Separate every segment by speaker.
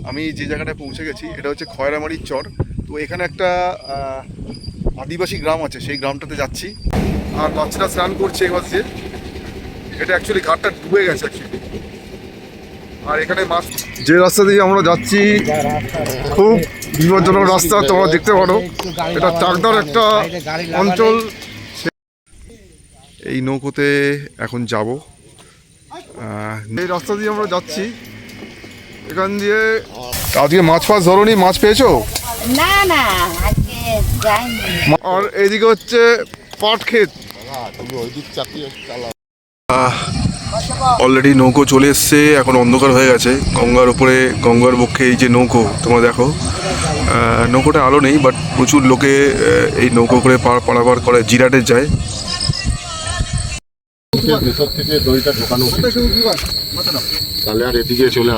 Speaker 1: আমি যে জায়গাটায় পৌঁছে গেছি এটা হচ্ছে খয়রামারির চর। তো এখানে একটা আদিবাসী গ্রাম আছে, সেই গ্রামটাতে যাচ্ছি। আর বাচ্চারা স্নান করছে এবার দিয়ে। এটা অ্যাকচুয়ালি ঘাটটা ডুবে গেছে অ্যাকচুয়ালি। আর এখানে মাছ, যে রাস্তা দিয়ে আমরা যাচ্ছি খুব বিপজ্জনক রাস্তা, তোমরা দেখতে পারো। এটা চাকদার একটা অঞ্চল। এই নৌকোতে এখন যাব। এই রাস্তা দিয়ে আমরা যাচ্ছি, এখান দিয়ে। আজকে মাছ ফাছ ধরনি? মাছ পেয়েছো?
Speaker 2: না না, আজকে যাইনি।
Speaker 1: আর এইদিকে হচ্ছে পাট ক্ষেত। অলরেডি নৌকো চলে এসছে, এখন অন্ধকার হয়ে গেছে। গঙ্গার উপরে, গঙ্গার পক্ষে এই যে নৌকো তোমরা দেখো, নৌকোটা আলো নেই, বাট প্রচুর লোকে এই নৌকো করে পারাপার করে, জিরাটে যায়।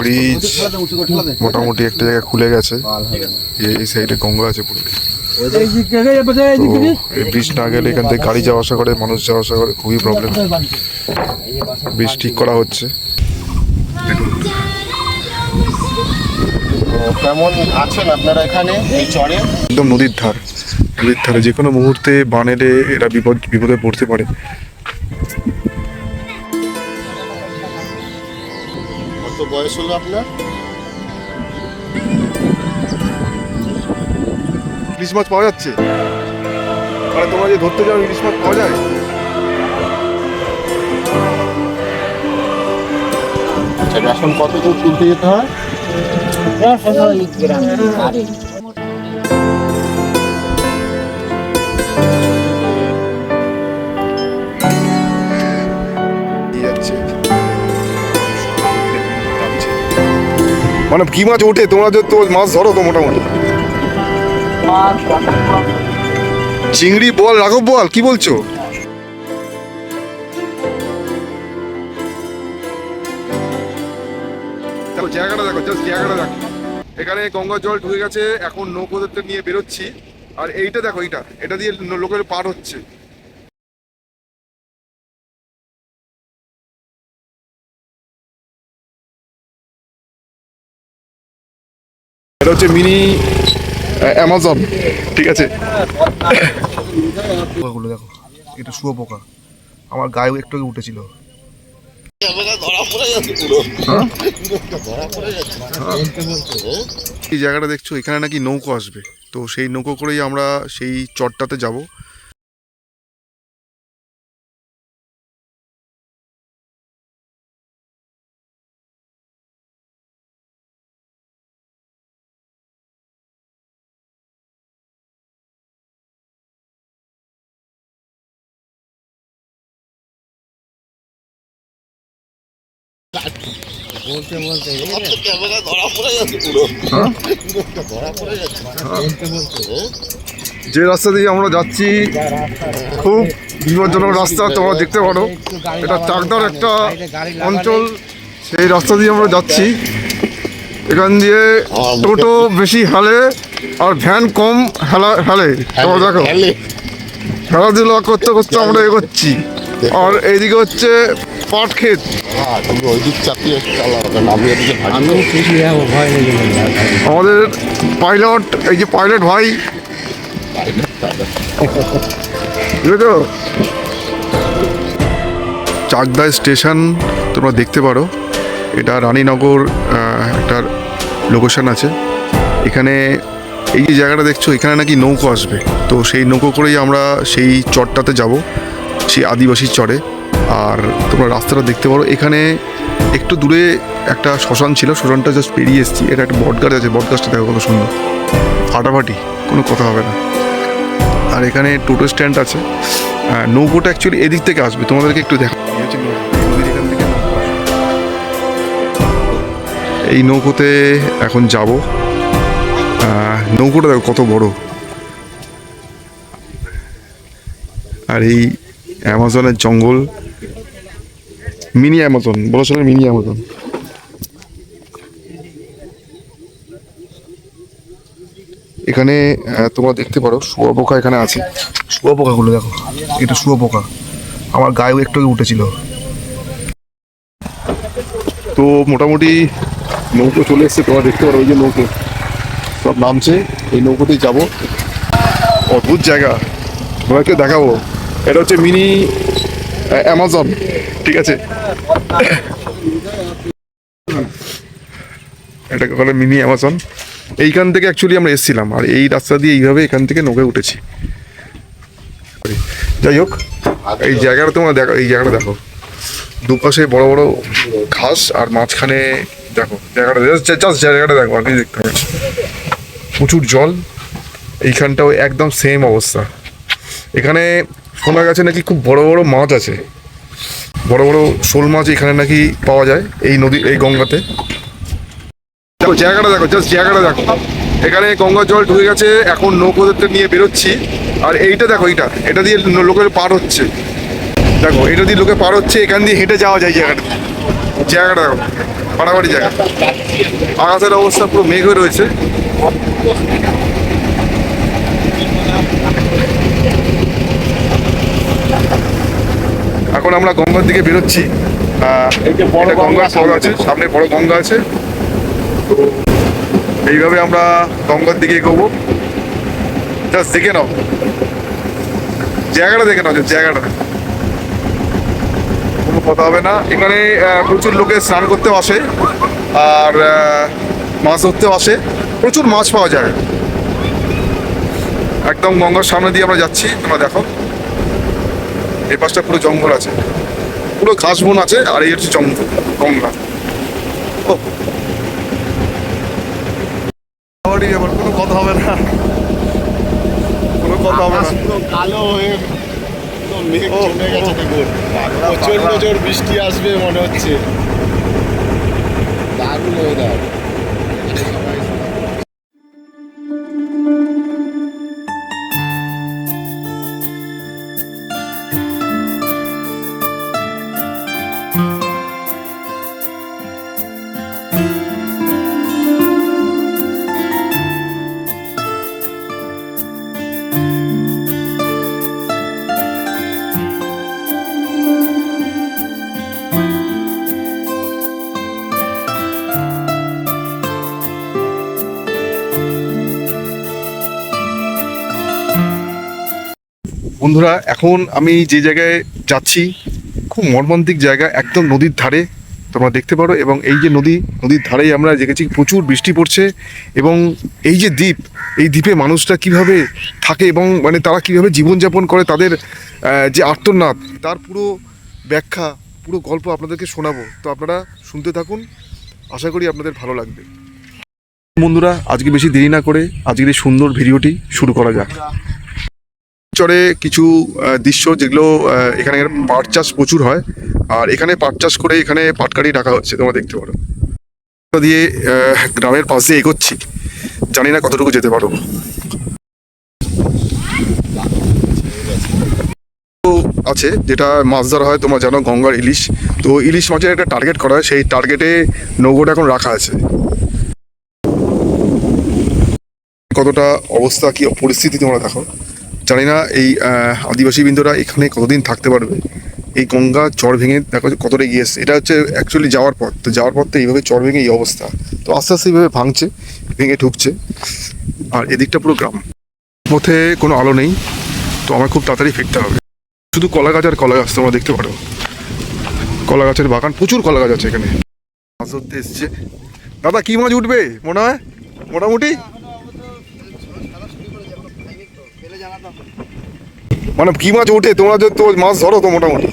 Speaker 1: ব্রিজ মোটামুটি একটা জায়গায় খুলে গেছে, এই সাইডে গঙ্গা আছে পুরো। এই ব্রিজ না গেলে এখান থেকে গাড়ি যাওয়া আসা করে, মানুষ যাওয়া আসা করে, খুবই প্রবলেম। ব্রিজ ঠিক করা হচ্ছে।
Speaker 3: কেমন আছেন আপনারা এখানে এই চরে?
Speaker 1: একদম নদীর ধারে যে কোনো মুহূর্তে বান এলে এরা বিপদে পড়তে পারে।
Speaker 3: কত বয়স হলো আপনার?
Speaker 1: ইলিশ মাছ পাওয়া যাচ্ছে? মানে তোমরা যে ধরতে যাও, ইলিশ মাছ পাওয়া যায়?
Speaker 3: এখন কত দূর তুলতে যেতে হয়?
Speaker 1: মানে কি মাছ ওঠে? তোমরা যে তো মাছ ধরো তো মোটামুটি? চিংড়ি, বল, রাঘব বল, কি বলছো? দেখো জায়গাটা, দেখো জাস্ট জায়গাটা দেখো। এখানে গঙ্গার জল ঢুকে গেছে, এখন নৌকোদের নিয়ে বেরোচ্ছি। আর এইটা দেখো, এটা দিয়ে লোকের পার হচ্ছে। এটা হচ্ছে মিনি অ্যামাজন, ঠিক আছে? পোকাগুলো দেখো, এটা শুয়োপোকা। আমার গায়েও একটু আগে উঠেছিল। এই জায়গাটা দেখছো, এখানে নাকি নৌকো আসবে, তো সেই নৌকো করেই আমরা সেই চরটাতে যাব।
Speaker 3: বলতে বলতে ক্যামেরা ধরা পড়ে যাচ্ছে পুরো।
Speaker 1: যে রাস্তা দিয়ে আমরা যাচ্ছি খুব বিপজ্জনক রাস্তা, তোমরা দেখতে পারো। এটা চাকদার একটা অঞ্চল, সেই রাস্তা দিয়ে আমরা যাচ্ছি। এখান দিয়ে টোটো বেশি হালে আর ভ্যান কম হালে। তোমরা দেখো, খেলাধুলা করতে করতে আমরা এগোচ্ছি। আর এইদিকে হচ্ছে পাট ক্ষেত। আমাদের পাইলট, এই যে পাইলট ভাই, বুঝেছো? চাকদা স্টেশন তোমরা দেখতে পারো, এটা রানীনগর একটা লোকেশন আছে। এখানে এই যে জায়গাটা দেখছো, এখানে নাকি নৌকো আসবে, তো সেই নৌকো করেই আমরা সেই চরটাতে যাব, সেই আদিবাসী চরে। আর তোমরা রাস্তাটা দেখতে পারো, এখানে একটু দূরে একটা শ্মশান ছিল, শ্মশানটা জাস্ট পেরিয়ে এসেছি। এটা একটা বটগাছ আছে, বটগাছটা দেখো কত সুন্দর, ফাটাফাটি, কোনো কথা হবে না। আর এখানে টোটো স্ট্যান্ড আছে। নৌকোটা অ্যাকচুয়ালি এদিক থেকে আসবে, তোমাদেরকে একটু দেখা। এখান থেকে এই নৌকোতে এখন যাব। নৌকোটা দেখো কত বড়। আর এই অ্যামাজনের জঙ্গল, মিনি অ্যামাজন, বলা চলে মিনি অ্যামাজন। এখানে তোমরা দেখতে পারো শুয়োপোকা এখানে আছে। শুয়োপোকাগুলো দেখো, এটা শুয়োপোকা। আমার গায়েও একটু উঠেছিল। তো মোটামুটি নৌকো চলে এসছে, তোমরা দেখতে পারো ওই যে নৌকো সব নামছে, এই নৌকোতেই যাব। অদ্ভুত জায়গা, তোমাকে দেখাবো। এটা হচ্ছে মিনি অ্যামাজন, ঠিক আছে, এটাকে বলে মিনি অ্যামাজন। এইখান থেকে অ্যাকচুয়ালি আমরা এসেছিলাম, আর এই রাস্তা দিয়ে এইভাবে এখান থেকে নৌকায় উঠেছি। যাই হোক, এই জায়গাটা তোমরা দেখো, এই জায়গাটা দেখো, দুপাশে বড় বড় ঘাস, আর মাঝখানে দেখো জায়গাটা, জাস্ট জায়গাটা দেখো, আর কিছু দেখতে হবে না। প্রচুর জল, এইখানটাও একদম সেম অবস্থা। এখানে শোনা গেছে নাকি খুব বড় বড় মাছ আছে, বড় বড় শোল মাছ এখানে নাকি পাওয়া যায় এই নদী, এই গঙ্গাতে। দেখো জায়গাটা দেখো, জাস্ট জায়গাটা দেখো, এখানে গঙ্গার জল ঢুকে গেছে, এখন নৌকোদের নিয়ে বেরোচ্ছি। আর এইটা দেখো, এটা দিয়ে লোকের পার হচ্ছে, দেখো এটা দিয়ে লোকে পার হচ্ছে, এখান দিয়ে হেঁটে যাওয়া যায় জায়গাটা। জায়গাটা দেখো, পাড়াবাড়ি জায়গা। আকাশের অবস্থা পুরো মেঘ হয়ে রয়েছে। এখন আমরা গঙ্গার দিকে বেরোচ্ছি। এটা গঙ্গার পর আছে, সামনে বড় গঙ্গা আছে, তো এইভাবে আমরা গঙ্গার দিকে এগোবো। জাস্ট দেখে নাও জায়গাটা, দেখে নাও জায়গাটা, কোনো কথা হবে না। এখানে প্রচুর লোকে স্নান করতেও আসে, আর মাছ ধরতেও আসে, প্রচুর মাছ পাওয়া যায়। একদম গঙ্গার সামনে দিয়ে আমরা যাচ্ছি, তোমরা দেখো এই পাশটা পুরো জঙ্গল আছে, পুরো ঘাস বন আছে, আর এই হচ্ছে জঙ্গল, গঙ্গা। এবার কোনো কথা হবে না, কোনো কথা হবে না।
Speaker 3: পুরো কালো হয়ে পুরো মেঘ জমে গেছে, দেখুন প্রচন্ড জোর বৃষ্টি আসবে মনে হচ্ছে। দারুণ ওয়েদার।
Speaker 1: বন্ধুরা, এখন আমি যে জায়গায় যাচ্ছি খুব মর্মান্তিক জায়গা, একদম নদীর ধারে, তোমরা দেখতে পারো। এবং এই যে নদীর ধারেই আমরা দেখেছি প্রচুর বৃষ্টি পড়ছে, এবং এই যে দ্বীপ, এই দ্বীপে মানুষরা কিভাবে থাকে এবং মানে তারা কিভাবে জীবনযাপন করে, তাদের যে আর্তনাদ, তার পুরো ব্যাখ্যা, পুরো গল্প আপনাদেরকে শোনাবো। তো আপনারা শুনতে থাকুন, আশা করি আপনাদের ভালো লাগবে। বন্ধুরা, আজকে বেশি দেরি না করে আজকের এই সুন্দর ভিডিওটি শুরু করা যাক। চরে কিছু দৃশ্য, যেগুলো এখানে পাট চাষ প্রচুর হয়, আর এখানে পাট চাষ করে এখানে পাটকারি রাখা হচ্ছে, তোমরা দেখতে পারো। দিয়ে গ্রামের পাশ দিয়ে এগোচ্ছি, জানি না কতটুকু যেতে পারবো। আছে যেটা মাছ ধরা হয়, তোমরা জানো গঙ্গার ইলিশ, তো ইলিশ মাছের একটা টার্গেট করা হয়, সেই টার্গেটে নৌকোটা এখন রাখা আছে। কতটা অবস্থা, কি পরিস্থিতি তোমরা দেখো। জানি না এই আদিবাসী বৃন্দরা এখানে কতদিন থাকতে পারবে। এই গঙ্গা চর ভেঙে দেখো কতটা এগিয়ে এসছে, এটা হচ্ছে অ্যাকচুয়ালি যাওয়ার পথ, তো যাওয়ার পথ তো এইভাবে চর ভেঙে এই অবস্থা, তো আস্তে আস্তে এইভাবে ভাঙছে, ভেঙে ঢুকছে। আর এদিকটা পুরো গ্রাম, পথে কোনো আলো নেই, তো আমার খুব তাড়াতাড়ি ফিরতে হবে। শুধু কলা গাছ আর কলা গাছ, তোমরা দেখতে পারো কলা গাছের বাগান, প্রচুর কলা গাছ আছে এখানে। মাছ ধরতে এসছে। দাদা কি মাছ উঠবে মনে হয় মোটামুটি? মানে কি মাছ ওঠে, তোমরা যে তো মাছ ধরো তো মোটামুটি?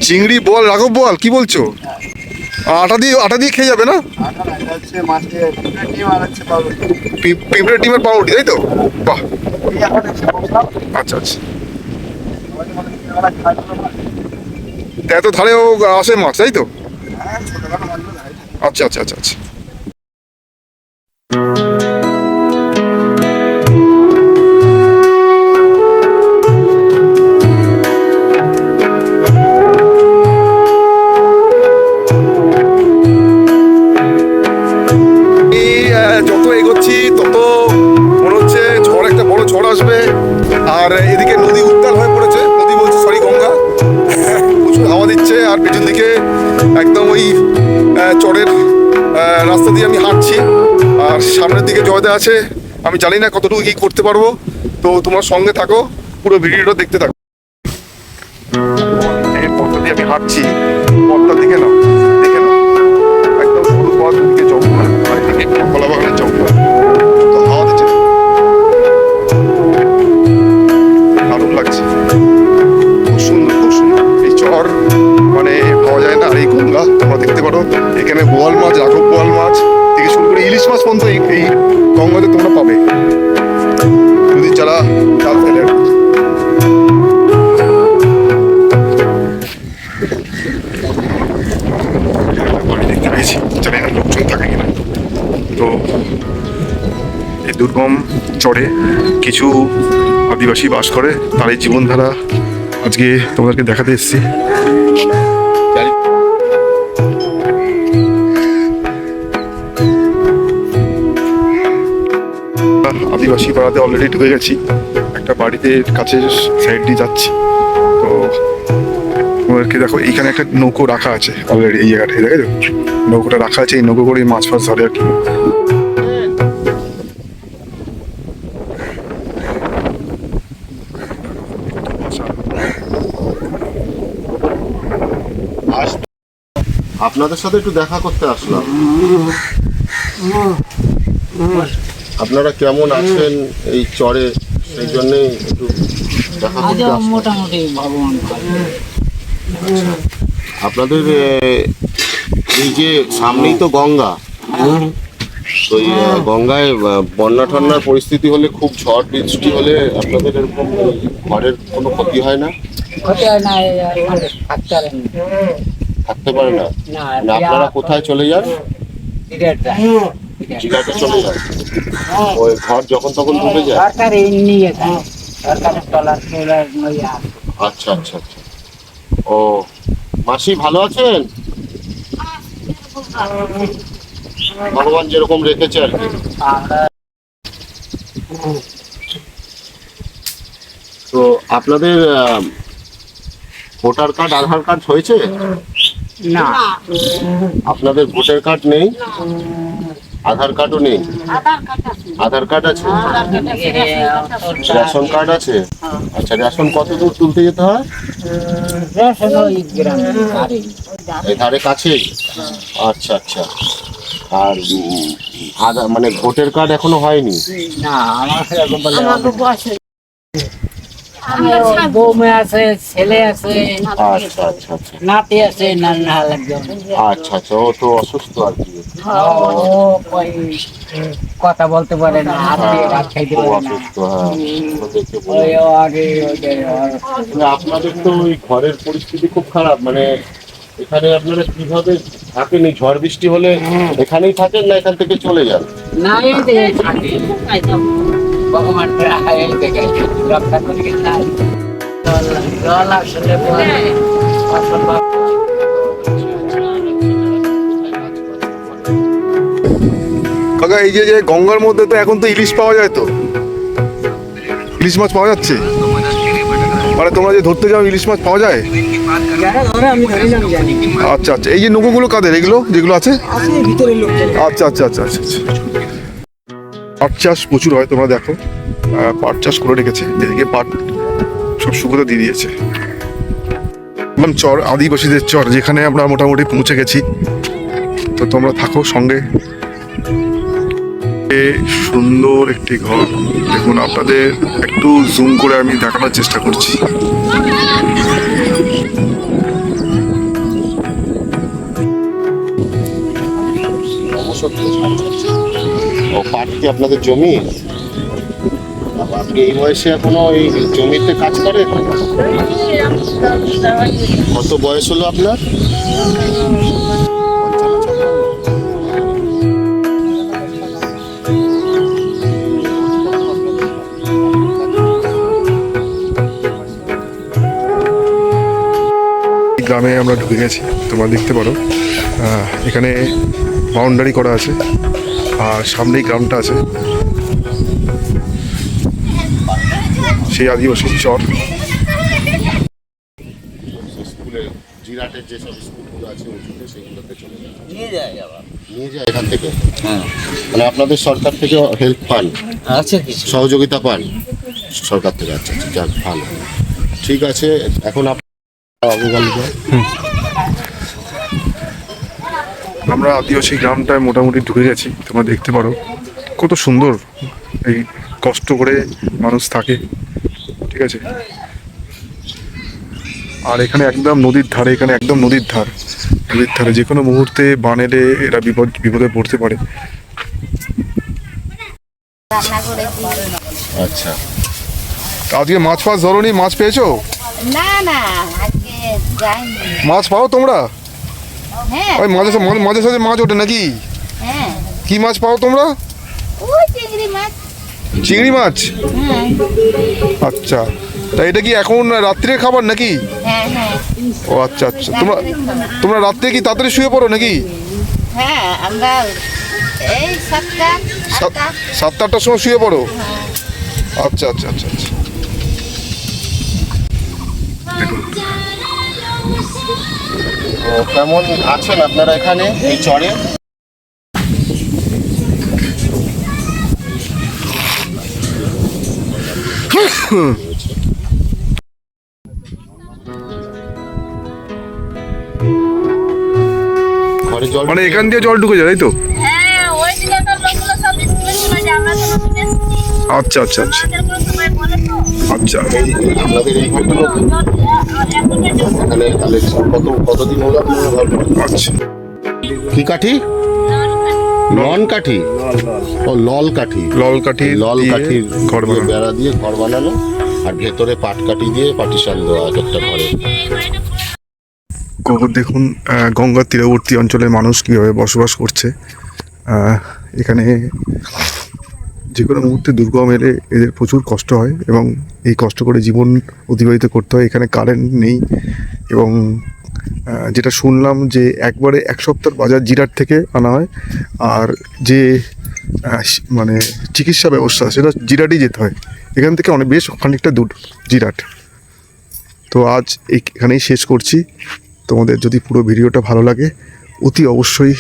Speaker 1: চিংড়ি, বল, রাঘব বল, কি বলছো? আটা দিয়ে খেয়ে যাবে না? পিঁপড়ের ডিমের পাউরুটি, তাই তো? বাহ, আচ্ছা আচ্ছা। এত ধারেও আসে মাছ, তাই তো? আচ্ছা আচ্ছা আচ্ছা আচ্ছা। যত এগোচ্ছি তত মনে হচ্ছে ঝড়, একটা বড় ঝড় আসবে। আর এদিকে নদী উত্তাল হয়ে পড়েছে, নদী বলছে সরি গঙ্গা, প্রচুর হাওয়া দিচ্ছে, আর পেছন দিকে একদম চরের রাস্তা দিয়ে আমি হাঁটছি, আর সামনের দিকে জয়দা আছে। আমি জানি না কতটুকু কি করতে পারবো, তো তোমার সঙ্গে থাকো, পুরো ভিডিওটা দেখতে থাকো। এই পথটা দিয়ে আমি হাঁটছি, পথটার দিকে নাও, দেখে নাও, একদম সরু পথ, দিকে জঙ্গল, আর এদিকে কলা বাগানের জঙ্গল, তো হাওয়া দিচ্ছে, দারুণ লাগছে, খুব সুন্দর, খুব সুন্দর। এই চর মানে পাওয়া যায় না। আর এই গঙ্গা তোমরা দেখতে পারো, এখানে বোয়াল মাছ, রাঘব বোয়াল মাছ থেকে শুরু করে ইলিশ মাছ পর্যন্ত এই গঙ্গাতে তোমরা পাবে, যদি যারা জাল ফেলে। দেখতে পেয়েছি, জানি না লোকজন থাকে কিনা। তো এই দুর্গম চরে কিছু আদিবাসী বাস করে, তার এই জীবনধারা আজকে তোমাদেরকে দেখাতে এসেছি। আদিবাসী পাড়াতে অলরেডি ঢুকে গেছি, একটা বাড়িতে কাছে সাইড দিয়ে যাচ্ছি। তো তোমাদেরকে দেখো, এইখানে একটা নৌকো রাখা আছে অলরেডি, এই জায়গাটায় দেখে নৌকোটা রাখা আছে, এই নৌকো করে মাছ ফাছ ধরে আর কি।
Speaker 3: আপনাদের সাথে একটু দেখা করতে আসলাম। আপনারা কেমন আছেন এই চরে, সেই জন্যই একটু দেখা করতে আসলাম।
Speaker 2: মোটামুটি ভগবান
Speaker 3: আপনাদের এই যে সামনেই তো গঙ্গা, তো এই গঙ্গায় বন্যা টন্যার পরিস্থিতি হলে, খুব ঝড় বৃষ্টি হলে আপনাদের এরকম ঘরের কোনো ক্ষতি হয় না?
Speaker 2: ক্ষতি হয় না, থাকতে পারেন
Speaker 3: থাকতে পারে না?
Speaker 2: না,
Speaker 3: না, আপনারা কোথায় চলে যান? জিরাটে চলে যান, ওই ঘর যখন তখন ডুবে যায়?
Speaker 2: সরকার নিয়ে যায়, সরকারের টলার
Speaker 3: আচ্ছা আচ্ছা আচ্ছা। ও মাসি ভালো আছেন? ভগবান যেরকম রেখেছে আর কি। তো আপনাদের ভোটার কার্ড, আধার কার্ড হয়েছে?
Speaker 2: না,
Speaker 3: আপনাদের ভোটার কার্ড নেই, আধার কার্ডও নেই? আধার কার্ড আছে, রেশন কার্ড আছে। আচ্ছা, রেশন কত দূর তুলতে যেতে হয়? এই ধারে কাছে? আচ্ছা আচ্ছা। আর আধার মানে ভোটার কার্ড এখনো হয়নি?
Speaker 2: না, আমার বউ মেয়ে আছে, ছেলে আছে,
Speaker 3: আচ্ছা আচ্ছা আচ্ছা
Speaker 2: নাতি আছে, নানা একজন।
Speaker 3: আচ্ছা আচ্ছা। ও তো অসুস্থ আর কি?
Speaker 2: ও ওই কথা বলতে পারে না, হাত দিয়ে ভাত খাইতে
Speaker 3: ও
Speaker 2: পারে না।
Speaker 3: অসুস্থ, হ্যাঁ। দেখে
Speaker 2: ওই
Speaker 3: বলুন।
Speaker 2: ও আগে ওদের
Speaker 3: মানে আপনাদের তো ওই ঘরের পরিস্থিতি খুব খারাপ, মানে এখানে আপনারা কিভাবে থাকেন? এই ঝড় বৃষ্টি হলে এখানেই থাকেন না এখান থেকে চলে যান?
Speaker 2: না, এই যে থাকে ভগবান দেখে রক্ষা করে যায়। জল আসলে
Speaker 1: কাকা, এই যে গঙ্গার মধ্যে তো এখন তো ইলিশ পাওয়া যায়, তো ইলিশ মাছ পাওয়া যাচ্ছে? মানে তোমরা যে ধরতে যাও, ইলিশ মাছ পাওয়া যায়?
Speaker 2: আমি ধরি না, জানি
Speaker 1: আচ্ছা আচ্ছা। এই যে নৌকোগুলো কাদের, এগুলো যেগুলো আছে?
Speaker 2: ভিতরের লোক।
Speaker 1: আচ্ছা আচ্ছা আচ্ছা আচ্ছা আচ্ছা। পাট চাষ প্রচুর হয়, তোমরা দেখো, পাট চাষ করে রেখেছে, এদিকে পাট সব শুকোতে দিয়ে দিয়েছে। চর, আদিবাসীদের চর, যেখানে আমরা মোটামুটি পৌঁছে গেছি। তো তোমরা থাকো সঙ্গে। সুন্দর একটি ঘর দেখুন, আপনাদের একটু জুম করে আমি দেখানোর চেষ্টা করছি।
Speaker 3: ও পাট কি আপনাদের জমি? আপনি এই বয়সে এখনো এই জমিতে কাজ করেন? কত বয়স হলো আপনার?
Speaker 1: গ্রামে আমরা ঢুকে গেছি, তোমরা দেখতে পারো। এখানে বাউন্ডারি করা আছে, আর সামনেই গ্রামটা আছে, সেই আদিবাসী চর।
Speaker 3: স্কুলে জিরাটের যেসব স্কুলগুলো আছে ওইগুলো, সেগুলোতে চলে যান।
Speaker 2: নিয়ে যায় আবার।
Speaker 3: নিয়ে যায় এখান থেকে?
Speaker 2: হ্যাঁ,
Speaker 3: মানে আপনাদের সরকার থেকে হেল্প পান,
Speaker 2: আছে কিছু।
Speaker 3: সহযোগিতা পান সরকার থেকে? আচ্ছা আচ্ছা, যাক ভালো। ঠিক আছে, এখন
Speaker 1: আমরা আদিবাসী গ্রামটায় মোটামুটি ঢুকে গেছি। তোমরা দেখতে পারো কত সুন্দর এই কষ্ট করে মানুষ থাকে, ঠিক আছে। আর এখানে একদম নদীর ধারে, এখানে একদম নদীর ধারে যে কোনো মুহূর্তে বান এলে এরা বিপদে পড়তে পারে।
Speaker 3: আচ্ছা,
Speaker 1: তা আজকে মাছ ফাছ ধরোনি? মাছ পেয়েছো?
Speaker 4: না না, আজকে যাইনি।
Speaker 1: মাছ পাও তোমরা?
Speaker 4: হ্যাঁ
Speaker 1: ওই মাঝে মাঝে সাঝে মাছ ওঠে নাকি?
Speaker 4: হ্যাঁ,
Speaker 1: কি মাছ পাও তোমরা?
Speaker 4: ওই চিংড়ি মাছ।
Speaker 1: চিংড়ি মাছ?
Speaker 4: হ্যাঁ
Speaker 1: আচ্ছা, তা এটা কি এখন রাত্রের খাবার নাকি?
Speaker 4: হ্যাঁ হ্যাঁ
Speaker 1: ও আচ্ছা আচ্ছা, তোমরা রাত্রে কি তাড়াতাড়ি শুয়ে পড়ো নাকি?
Speaker 4: হ্যাঁ, আমরা এই 7টা 8টা।
Speaker 1: 7-8টার সময় শুয়ে পড়ো? আচ্ছা আচ্ছা আচ্ছা আচ্ছা।
Speaker 3: তো কেমন আছেন আপনারা এখানে এই চরে? ঘরে জল
Speaker 1: মানে এখান দিয়ে জল ঢুকে যায়, তাই তো?
Speaker 4: হ্যাঁ, ওই জায়গার লোকগুলো সব স্কুলে চলে যায়, আমরা তো নতুন এসেছি।
Speaker 1: আচ্ছা আচ্ছা আচ্ছা
Speaker 4: আমাদের কোনো সময় বলে তো।
Speaker 1: আচ্ছা।
Speaker 3: আপনাদের এই ভদ্রলোক এখানে কালেকশন কতদিন হলো আপনারা ঘর বানাচ্ছেন?
Speaker 1: আচ্ছা,
Speaker 3: কি কাঠি? নন কাঠি? ও লল কাঠি।
Speaker 1: লল কাঠি
Speaker 3: লল
Speaker 1: দিয়ে
Speaker 3: কাঠির
Speaker 1: ঘর
Speaker 3: দিয়ে
Speaker 1: বানানো।
Speaker 3: বেড়া দিয়ে ঘর বানানো, আর ভেতরে পাট কাঠি দিয়ে পার্টিশন দেওয়া এক একটা ঘরে।
Speaker 1: দেখুন গঙ্গার তীরবর্তী অঞ্চলের মানুষ কীভাবে বসবাস করছে। এখানে যে কোনো মুহূর্তে দুর্গম এলে এদের প্রচুর কষ্ট হয় এবং এই কষ্ট করে জীবন অতিবাহিত করতে হয়। এখানে কারেন্ট নেই এবং যেটা শুনলাম যে একবারে 1 সপ্তাহ বাজার জিরাট থেকে আনা হয়, আর যে মানে চিকিৎসা ব্যবস্থা সেটা জিরাটই যেতে হয়। এখান থেকে বেশ খানিকটা দূর জিরাট। তো আজ এখানেই শেষ করছি। তোমাদের যদি পুরো ভিডিওটা ভালো লাগে অতি অবশ্যই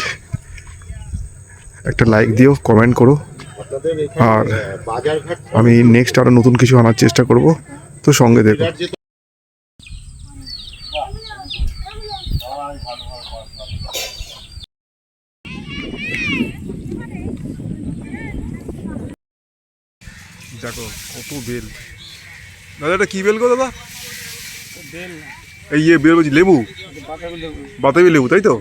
Speaker 1: একটা লাইক দিও, কমেন্ট করো।
Speaker 3: আপনাদের
Speaker 1: আর
Speaker 3: বাজারঘাট
Speaker 1: আমি নেক্সট আরও নতুন কিছু আনার চেষ্টা করব, তো সঙ্গে দেখো। দেখো কত বেল। দাদা এটা কি বেল গো দাদা? এই বেল বলছি, লেবু, বাতাবি লেবু, তাই তো?